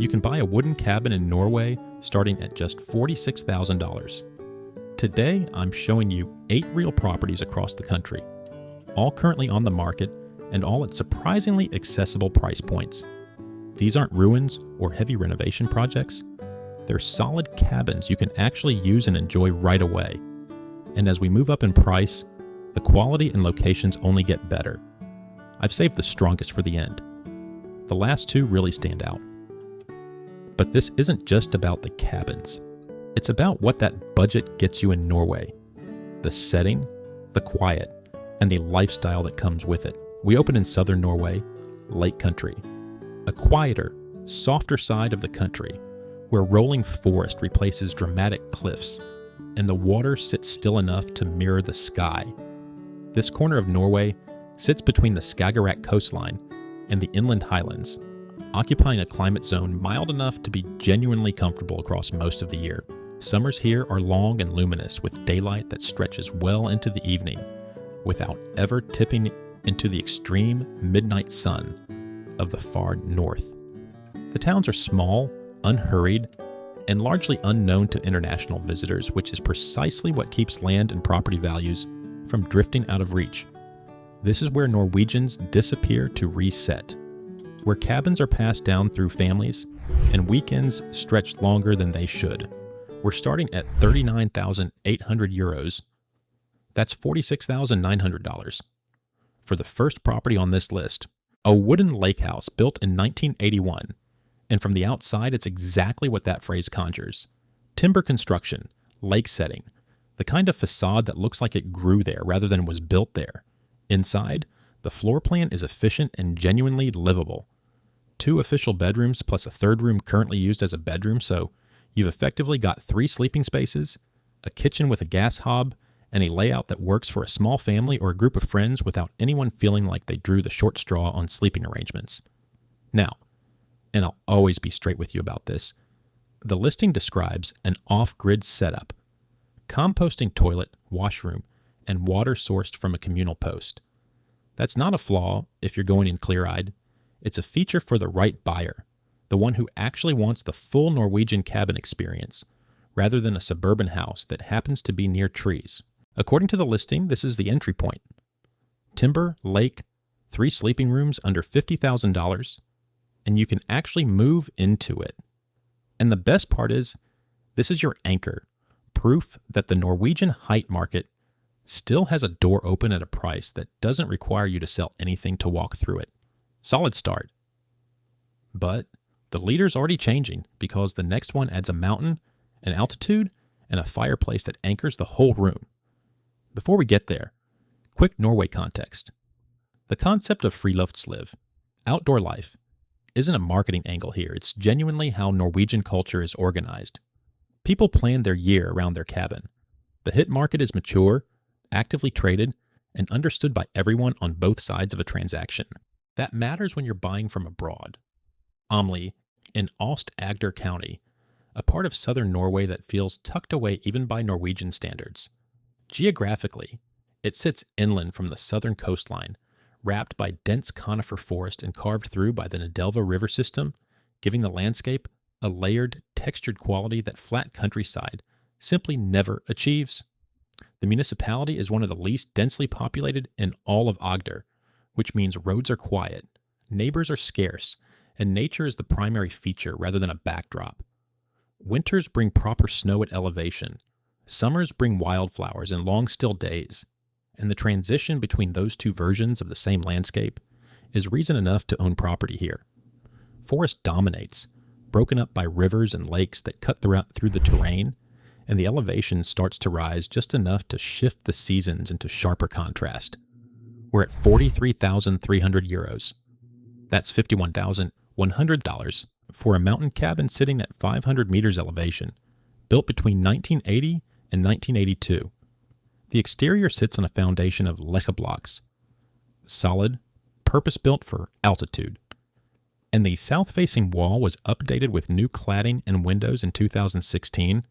You can buy a wooden cabin in Norway starting at just $46,000. Today, I'm showing you 8 real properties across the country, all currently on the market and all at surprisingly accessible price points. These aren't ruins or heavy renovation projects. They're solid cabins you can actually use and enjoy right away. And as we move up in price, the quality and locations only get better. I've saved the strongest for the end. The last 2 really stand out. But this isn't just about the cabins. It's about what that budget gets you in Norway. The setting, the quiet, and the lifestyle that comes with it. We open in southern Norway, Lake Country, a quieter, softer side of the country where rolling forest replaces dramatic cliffs and the water sits still enough to mirror the sky. This corner of Norway sits between the Skagerrak coastline and the inland highlands, occupying a climate zone mild enough to be genuinely comfortable across most of the year. Summers here are long and luminous with daylight that stretches well into the evening without ever tipping into the extreme midnight sun of the far north. The towns are small, unhurried, and largely unknown to international visitors, which is precisely what keeps land and property values from drifting out of reach. This is where Norwegians disappear to reset, where cabins are passed down through families and weekends stretch longer than they should. We're starting at 39,800 euros. That's $46,900. For the first property on this list, a wooden lakehouse built in 1981. And from the outside, it's exactly what that phrase conjures. Timber construction, lake setting, the kind of facade that looks like it grew there rather than was built there. Inside, the floor plan is efficient and genuinely livable. 2 official bedrooms plus a third room currently used as a bedroom, so you've effectively got 3 sleeping spaces, a kitchen with a gas hob, and a layout that works for a small family or a group of friends without anyone feeling like they drew the short straw on sleeping arrangements. Now, and I'll always be straight with you about this, the listing describes an off-grid setup. Composting toilet, washroom, and water sourced from a communal post. That's not a flaw if you're going in clear-eyed. It's a feature for the right buyer, the one who actually wants the full Norwegian cabin experience, rather than a suburban house that happens to be near trees. According to the listing, this is the entry point. Timber, lake, 3 sleeping rooms under $50,000, and you can actually move into it. And the best part is, this is your anchor, proof that the Norwegian hytte market still has a door open at a price that doesn't require you to sell anything to walk through it. Solid start. But the leader's already changing because the next one adds a mountain, an altitude, and a fireplace that anchors the whole room. Before we get there, quick Norway context. The concept of friluftsliv, outdoor life, isn't a marketing angle here. It's genuinely how Norwegian culture is organized. People plan their year around their cabin. The hytte market is mature, actively traded, and understood by everyone on both sides of a transaction. That matters when you're buying from abroad. Åmli, in Aust-Agder County, a part of southern Norway that feels tucked away even by Norwegian standards. Geographically, it sits inland from the southern coastline, wrapped by dense conifer forest and carved through by the Nadelva River system, giving the landscape a layered, textured quality that flat countryside simply never achieves. The municipality is one of the least densely populated in all of Agder, which means roads are quiet, neighbors are scarce, and nature is the primary feature rather than a backdrop. Winters bring proper snow at elevation. Summers bring wildflowers and long still days. And the transition between those 2 versions of the same landscape is reason enough to own property here. Forest dominates, broken up by rivers and lakes that cut through the terrain, and the elevation starts to rise just enough to shift the seasons into sharper contrast. We're at 43,300 euros. That's $51,100 for a mountain cabin sitting at 500 meters elevation, built between 1980 and 1982. The exterior sits on a foundation of Leka blocks, solid, purpose-built for altitude. And the south-facing wall was updated with new cladding and windows in 2016,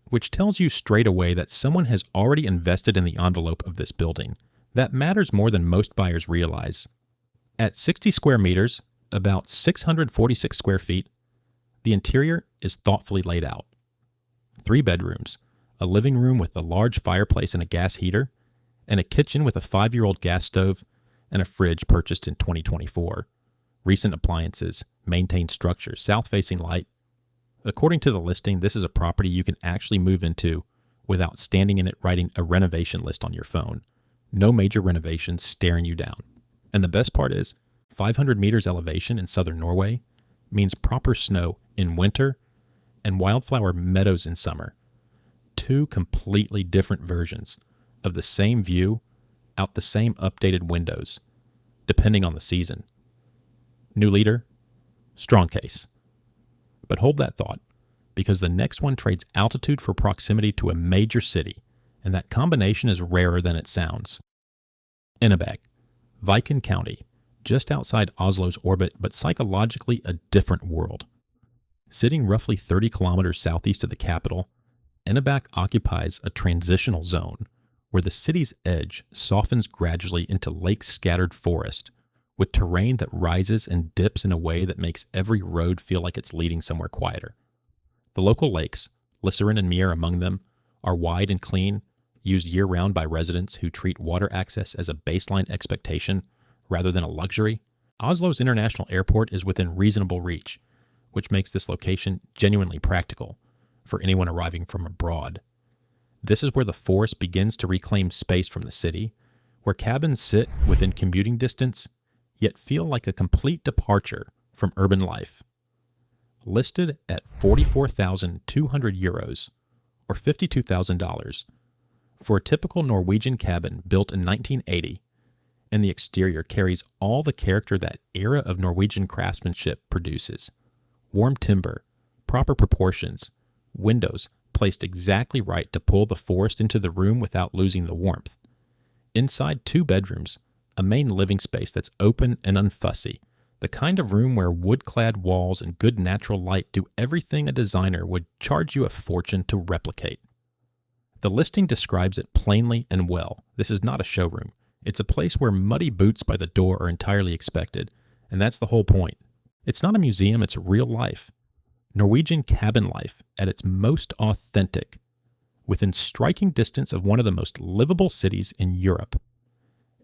which tells you straight away that someone has already invested in the envelope of this building. That matters more than most buyers realize. At 60 square meters, about 646 square feet, The interior is thoughtfully laid out. 3 bedrooms, a living room with a large fireplace and a gas heater, and a kitchen with a 5-year-old gas stove and a fridge purchased in 2024. Recent appliances, maintained structure, south-facing light. According to the listing, this is a property you can actually move into without standing in it writing a renovation list on your phone. No major renovations staring you down. And the best part is, 500 meters elevation in southern Norway means proper snow in winter and wildflower meadows in summer. 2 completely different versions of the same view out the same updated windows, depending on the season. New leader, strong case. But hold that thought, because the next one trades altitude for proximity to a major city, and that combination is rarer than it sounds. Enebakk, Viken County, just outside Oslo's orbit, but psychologically a different world. Sitting roughly 30 kilometers southeast of the capital, Enebakk occupies a transitional zone where the city's edge softens gradually into lake-scattered forest, with terrain that rises and dips in a way that makes every road feel like it's leading somewhere quieter. The local lakes, Lisseren and Mere among them, are wide and clean, used year-round by residents who treat water access as a baseline expectation rather than a luxury. Oslo's international airport is within reasonable reach, which makes this location genuinely practical for anyone arriving from abroad. This is where the forest begins to reclaim space from the city, where cabins sit within commuting distance, yet feel like a complete departure from urban life. Listed at 44,200 euros, or $52,000, for a typical Norwegian cabin built in 1980, and the exterior carries all the character that era of Norwegian craftsmanship produces. Warm timber, proper proportions, windows placed exactly right to pull the forest into the room without losing the warmth. Inside 2 bedrooms, a main living space that's open and unfussy, the kind of room where wood-clad walls and good natural light do everything a designer would charge you a fortune to replicate. The listing describes it plainly and well. This is not a showroom. It's a place where muddy boots by the door are entirely expected, and that's the whole point. It's not a museum, it's real life. Norwegian cabin life at its most authentic, within striking distance of one of the most livable cities in Europe.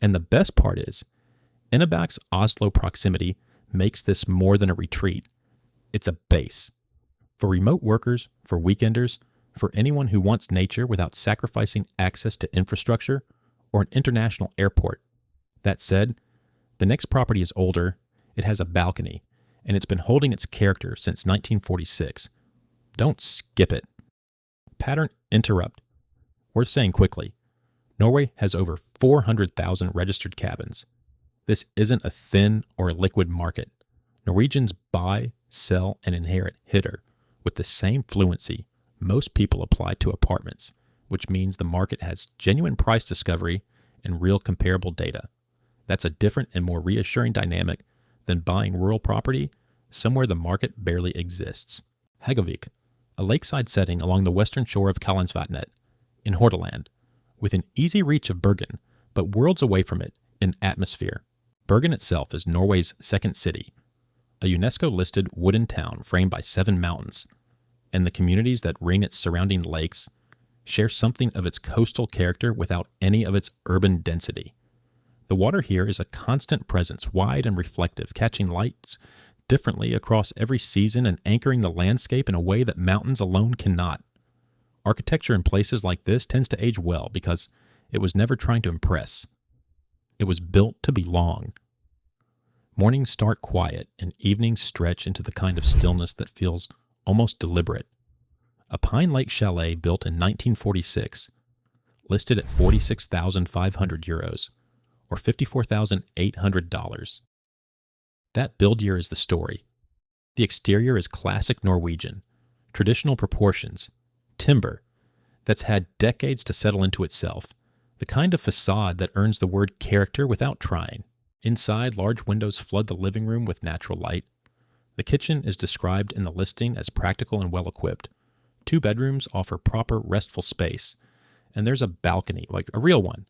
And the best part is, Enebakk's Oslo proximity makes this more than a retreat. It's a base. For remote workers, for weekenders, for anyone who wants nature without sacrificing access to infrastructure or an international airport. That said, the next property is older, it has a balcony, and it's been holding its character since 1946. Don't skip it. Pattern interrupt. Worth saying quickly, Norway has over 400,000 registered cabins. This isn't a thin or a liquid market. Norwegians buy, sell, and inherit hytter with the same fluency most people apply to apartments, which means the market has genuine price discovery and real comparable data. That's a different and more reassuring dynamic than buying rural property somewhere the market barely exists. Hagavik, a lakeside setting along the western shore of Kallandsvatnet in Hordaland, within easy reach of Bergen, but worlds away from it in atmosphere. Bergen itself is Norway's second city, a UNESCO-listed wooden town framed by 7 mountains, and the communities that ring its surrounding lakes share something of its coastal character without any of its urban density. The water here is a constant presence, wide and reflective, catching lights differently across every season and anchoring the landscape in a way that mountains alone cannot. Architecture in places like this tends to age well because it was never trying to impress. It was built to belong. Mornings start quiet and evenings stretch into the kind of stillness that feels almost deliberate. A Pine Lake chalet built in 1946, listed at 46,500 euros, or $54,800. That build year is the story. The exterior is classic Norwegian, traditional proportions, timber that's had decades to settle into itself, the kind of facade that earns the word character without trying. Inside, large windows flood the living room with natural light. The kitchen is described in the listing as practical and well-equipped. 2 bedrooms offer proper restful space, and there's a balcony, like a real one,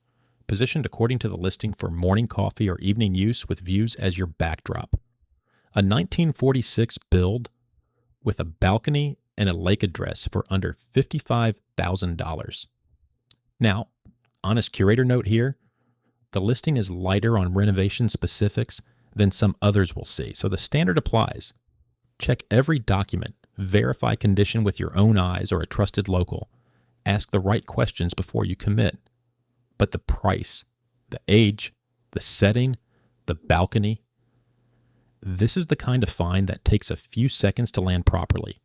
positioned according to the listing for morning coffee or evening use with views as your backdrop. A 1946 build, with a balcony and a lake address for under $55,000. Now, honest curator note here, the listing is lighter on renovation specifics than some others will see, so the standard applies. Check every document, verify condition with your own eyes or a trusted local, ask the right questions before you commit. But the price, the age, the setting, the balcony, this is the kind of find that takes a few seconds to land properly.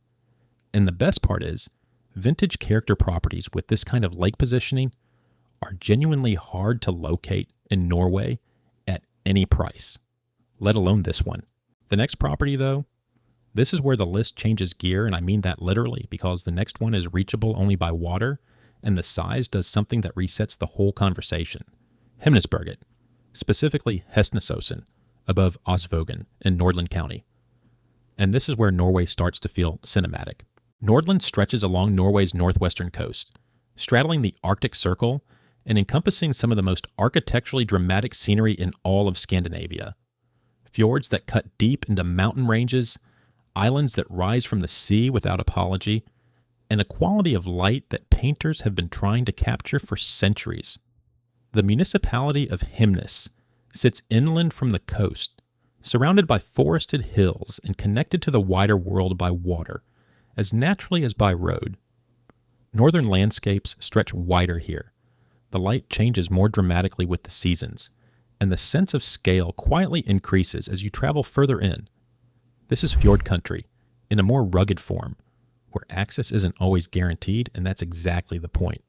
And the best part is, vintage character properties with this kind of lake positioning are genuinely hard to locate in Norway at any price, let alone this one. The next property, though, this is where the list changes gear, and I mean that literally, because the next one is reachable only by water, and the size does something that resets the whole conversation. Hemnesberget, specifically Hestnesåsen, above Osvogen in Nordland County. And this is where Norway starts to feel cinematic. Nordland stretches along Norway's northwestern coast, straddling the Arctic Circle and encompassing some of the most architecturally dramatic scenery in all of Scandinavia. Fjords that cut deep into mountain ranges, islands that rise from the sea without apology, and a quality of light that painters have been trying to capture for centuries. The municipality of Hemnes sits inland from the coast, surrounded by forested hills and connected to the wider world by water, as naturally as by road. Northern landscapes stretch wider here. The light changes more dramatically with the seasons, and the sense of scale quietly increases as you travel further in. This is fjord country, in a more rugged form, where access isn't always guaranteed, and that's exactly the point.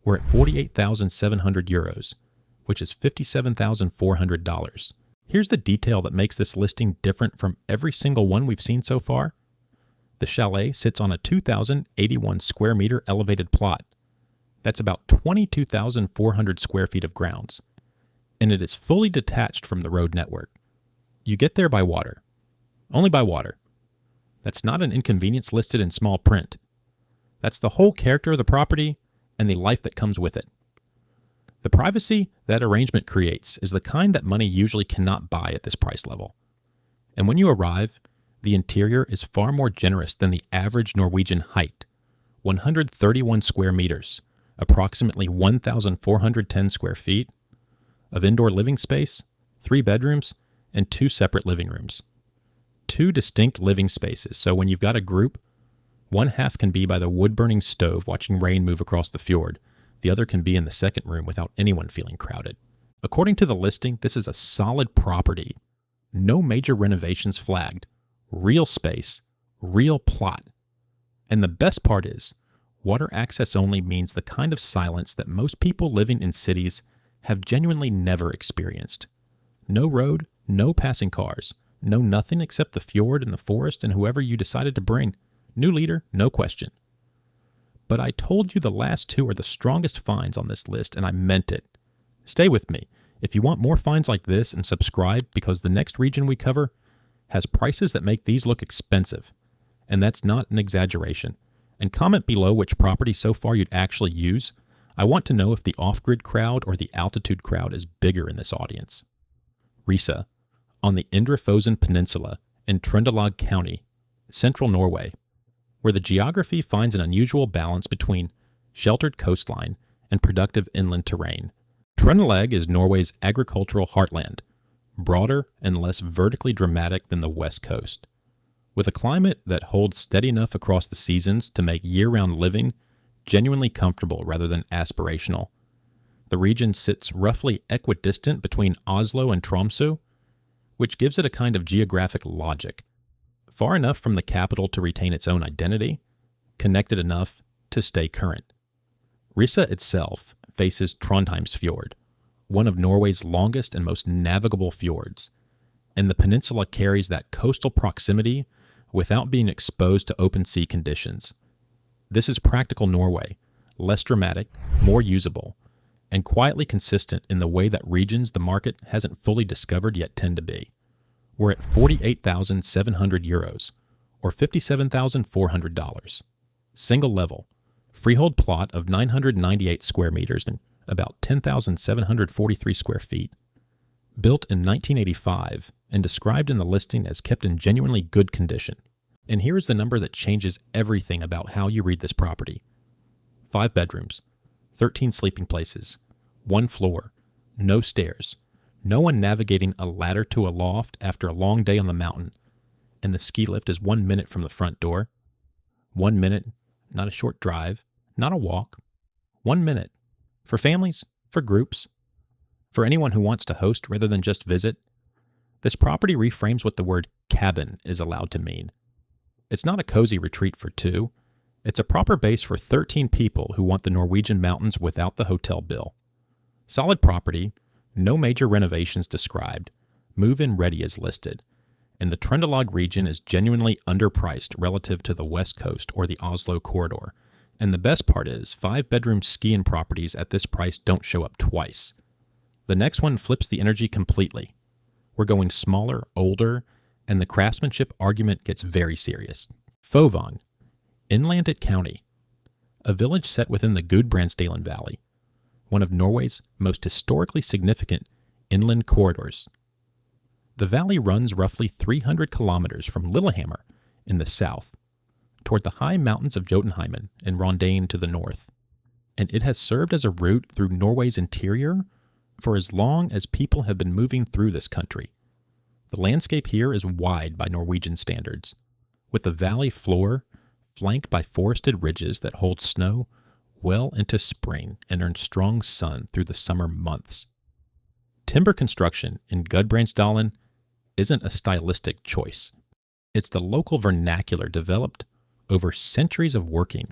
We're at 48,700 euros, which is $57,400. Here's the detail that makes this listing different from every single one we've seen so far. The chalet sits on a 2,081 square meter elevated plot. That's about 22,400 square feet of grounds, and it is fully detached from the road network. You get there by water. Only by water. That's not an inconvenience listed in small print. That's the whole character of the property and the life that comes with it. The privacy that arrangement creates is the kind that money usually cannot buy at this price level. And when you arrive, the interior is far more generous than the average Norwegian hytte, 131 square meters, approximately 1,410 square feet, of indoor living space, 3 bedrooms, and 2 separate living rooms. 2 distinct living spaces, so when you've got a group, one half can be by the wood-burning stove watching rain move across the fjord. The other can be in the second room without anyone feeling crowded. According to the listing, this is a solid property. No major renovations flagged. Real space, real plot. And the best part is, water access only means the kind of silence that most people living in cities have genuinely never experienced. No road, no passing cars, no nothing except the fjord and the forest and whoever you decided to bring. New leader, no question. But I told you the last 2 are the strongest finds on this list, and I meant it. Stay with me if you want more finds like this, and subscribe, because the next region we cover has prices that make these look expensive. And that's not an exaggeration. And comment below which property so far you'd actually use. I want to know if the off-grid crowd or the altitude crowd is bigger in this audience. Risa, on the Indrefosen Peninsula in Trøndelag County, central Norway, where the geography finds an unusual balance between sheltered coastline and productive inland terrain. Trøndelag is Norway's agricultural heartland, broader and less vertically dramatic than the west coast. With a climate that holds steady enough across the seasons to make year-round living genuinely comfortable rather than aspirational. The region sits roughly equidistant between Oslo and Tromsø, which gives it a kind of geographic logic. Far enough from the capital to retain its own identity, connected enough to stay current. Risa itself faces Trondheimsfjord, one of Norway's longest and most navigable fjords, and the peninsula carries that coastal proximity without being exposed to open sea conditions. This is practical Norway, less dramatic, more usable, and quietly consistent in the way that regions the market hasn't fully discovered yet tend to be. We're at 48,700 euros, or $57,400. Single level, freehold plot of 998 square meters and about 10,743 square feet. Built in 1985 and described in the listing as kept in genuinely good condition. And here is the number that changes everything about how you read this property. 5 bedrooms, 13 sleeping places, 1 floor, no stairs, no one navigating a ladder to a loft after a long day on the mountain, and the ski lift is 1 minute from the front door. 1 minute, not a short drive, not a walk. 1 minute. For families, for groups, for anyone who wants to host rather than just visit. This property reframes what the word cabin is allowed to mean. It's not a cozy retreat for 2. It's a proper base for 13 people who want the Norwegian mountains without the hotel bill. Solid property, no major renovations described, move-in ready is listed, and the Trøndelag region is genuinely underpriced relative to the West Coast or the Oslo corridor. And the best part is, 5-bedroom ski-in properties at this price don't show up twice. The next one flips the energy completely. We're going smaller, older, and the craftsmanship argument gets very serious. Fovang, Innlandet County, a village set within the Gudbrandsdalen Valley, one of Norway's most historically significant inland corridors. The valley runs roughly 300 kilometers from Lillehammer in the south toward the high mountains of Jotunheimen and Rondane to the north, and it has served as a route through Norway's interior for as long as people have been moving through this country. The landscape here is wide by Norwegian standards, with the valley floor flanked by forested ridges that hold snow well into spring and earn strong sun through the summer months. Timber construction in Gudbrandsdalen isn't a stylistic choice. It's the local vernacular developed over centuries of working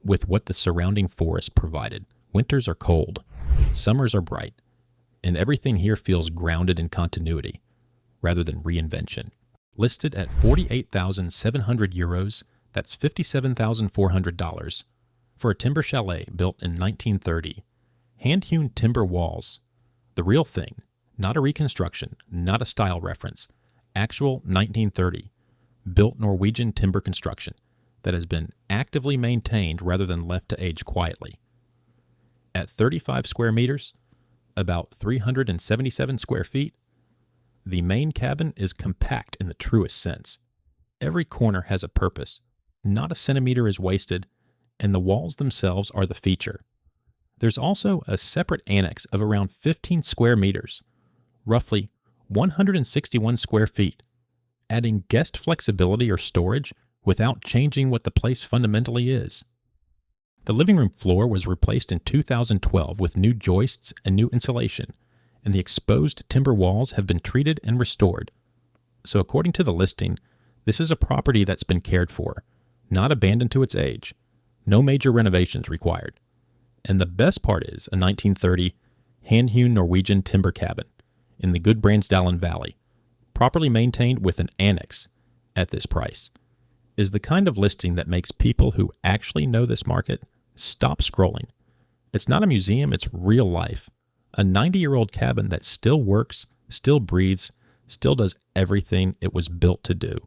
with what the surrounding forest provided. Winters are cold, summers are bright, and everything here feels grounded in continuity rather than reinvention. Listed at 48,700 euros, that's $57,400, for a timber chalet built in 1930. Hand-hewn timber walls. The real thing, not a reconstruction, not a style reference. Actual 1930, built Norwegian timber construction that has been actively maintained rather than left to age quietly. At 35 square meters, about 377 square feet, the main cabin is compact in the truest sense. Every corner has a purpose, not a centimeter is wasted, and the walls themselves are the feature. There's also a separate annex of around 15 square meters, roughly 161 square feet, adding guest flexibility or storage without changing what the place fundamentally is. The living room floor was replaced in 2012 with new joists and new insulation, and the exposed timber walls have been treated and restored. So according to the listing, this is a property that's been cared for, not abandoned to its age. No major renovations required. And the best part is a 1930 hand-hewn Norwegian timber cabin in the Gudbrandsdalen Valley, properly maintained with an annex at this price, is the kind of listing that makes people who actually know this market stop scrolling. It's not a museum, it's real life. A 90-year-old cabin that still works, still breathes, still does everything it was built to do.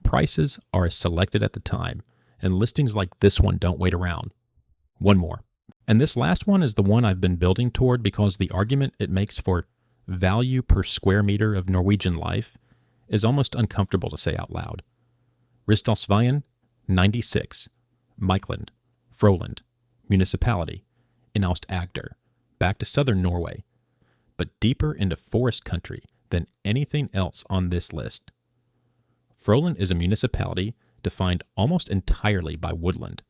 Prices are as selected at the time, and listings like this one don't wait around. One more. And this last one is the one I've been building toward because the argument it makes for value per square meter of Norwegian life is almost uncomfortable to say out loud. Risdalsveien, 96, Mykland, Froland, Municipality, in Aust-Agder, back to southern Norway, but deeper into forest country than anything else on this list. Froland is a municipality defined almost entirely by woodland,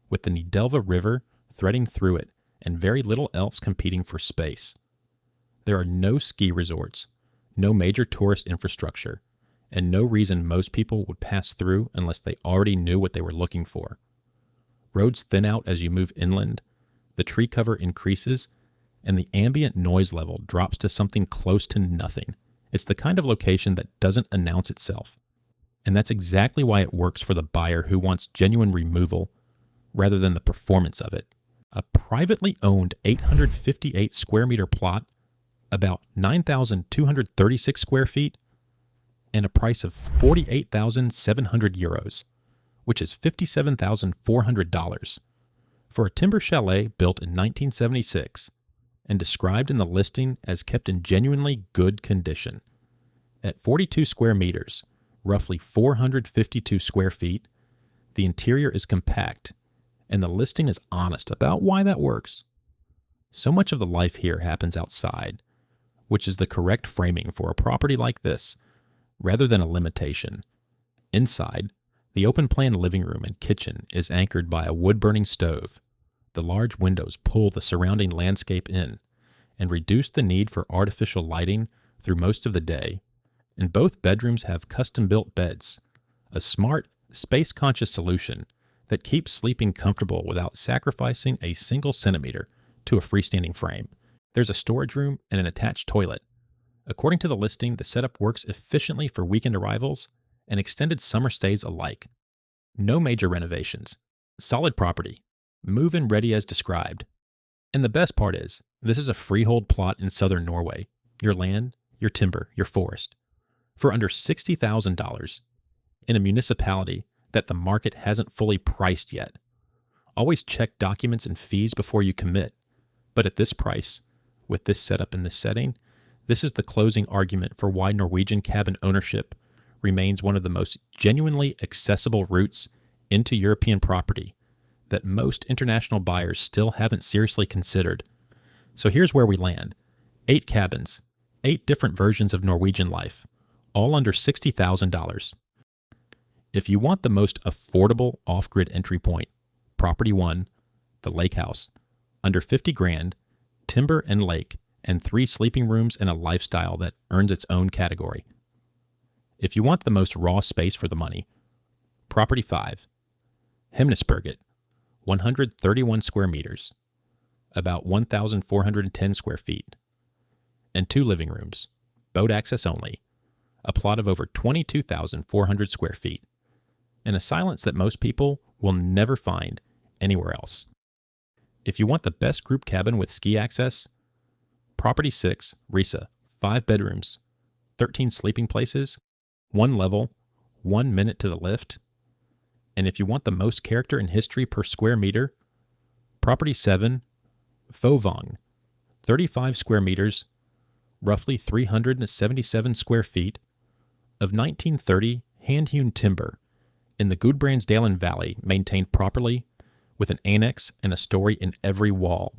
with the Nidelva River threading through it and very little else competing for space. There are no ski resorts, no major tourist infrastructure, and no reason most people would pass through unless they already knew what they were looking for. Roads thin out as you move inland, the tree cover increases, and the ambient noise level drops to something close to nothing. It's the kind of location that doesn't announce itself. And that's exactly why it works for the buyer who wants genuine removal rather than the performance of it. A privately owned 858 square meter plot, about 9,236 square feet, and a price of 48,700 euros, which is $57,400, for a timber chalet built in 1976 and described in the listing as kept in genuinely good condition. At 42 square meters, roughly 452 square feet. The interior is compact, and the listing is honest about why that works. So much of the life here happens outside, which is the correct framing for a property like this, rather than a limitation. Inside, the open-plan living room and kitchen is anchored by a wood-burning stove. The large windows pull the surrounding landscape in and reduce the need for artificial lighting through most of the day. And both bedrooms have custom-built beds, a smart, space-conscious solution that keeps sleeping comfortable without sacrificing a single centimeter to a freestanding frame. There's a storage room and an attached toilet. According to the listing, the setup works efficiently for weekend arrivals and extended summer stays alike. No major renovations. Solid property. Move-in ready as described. And the best part is, this is a freehold plot in southern Norway. Your land, your timber, your forest. For under $60,000 in a municipality that the market hasn't fully priced yet. Always check documents and fees before you commit. But at this price, with this setup in this setting, this is the closing argument for why Norwegian cabin ownership remains one of the most genuinely accessible routes into European property that most international buyers still haven't seriously considered. So here's where we land. 8 cabins, 8 different versions of Norwegian life, all under $60,000. If you want the most affordable off-grid entry point, Property 1, the Lakehouse, under 50 grand, timber and lake, and 3 sleeping rooms and a lifestyle that earns its own category. If you want the most raw space for the money, Property 5, Hemnesberget, 131 square meters, about 1,410 square feet, and 2 living rooms, boat access only, a plot of over 22,400 square feet, and a silence that most people will never find anywhere else. If you want the best group cabin with ski access, Property 6, Risa, 5 bedrooms, 13 sleeping places, 1 level, 1 minute to the lift. And if you want the most character and history per square meter, Property 7, Fovang, 35 square meters, roughly 377 square feet, of 1930 hand-hewn timber in the Gudbrandsdalen Valley, maintained properly with an annex and a story in every wall